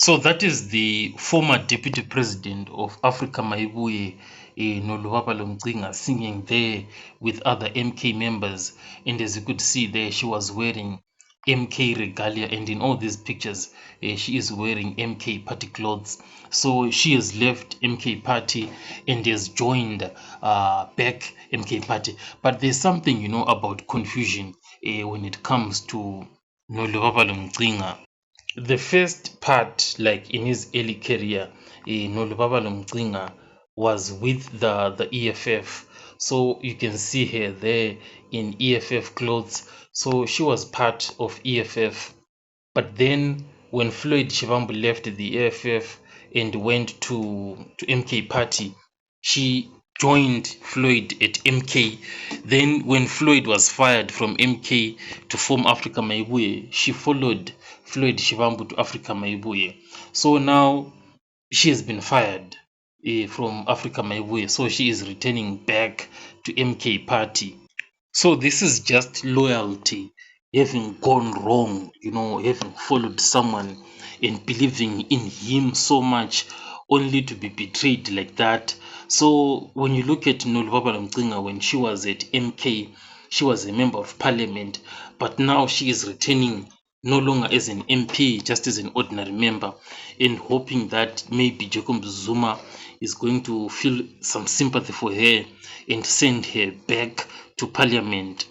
So that is the former deputy president of Africa Maibuye, Nolubabalo Mcinga, singing there with other MK members. And as you could see there, she was wearing MK regalia, and in all these pictures, she is wearing MK party clothes. So she has left MK party and has joined back MK party. But there's something, about confusion when it comes to Nolubabalo Mcinga. The first part, like in his early career, Nolubabalo Mcinga was with the EFF. So you can see her there in EFF clothes. So she was part of EFF. But then when Floyd Shivambu left the EFF and went to MK Party, she joined Floyd at MK. Then when Floyd was fired from MK to form Africa Maibuye, she followed Floyd Shivambu to Africa Maibuye. So now she has been fired from Africa Maibuye, so she is returning back to MK Party. So this is just loyalty, having gone wrong, having followed someone and believing in him so much, only to be betrayed like that. So when you look at Nolubabalo Mcinga, when she was at MK, she was a member of parliament, but now she is returning no longer as an MP, just as an ordinary member, and hoping that maybe Jacob Zuma is going to feel some sympathy for her and send her back to parliament.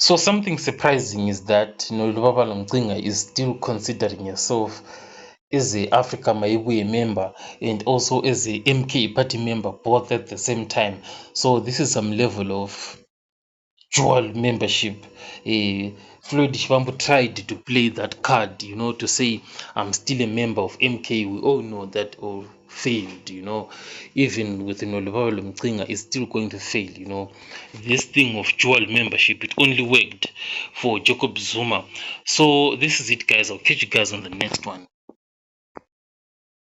So something surprising is that Nolubabalo Mcinga is still considering herself as a Africa Maibuye member and also as a MK party member, both at the same time. So this is some level of dual membership. Floyd Shivambu tried to play that card, to say I'm still a member of MK. We all know that all failed, even with Nolubabalo Mcinga, is still going to fail. This thing of dual membership, it only worked for Jacob Zuma. So this is it, guys. I'll catch you guys on the next one.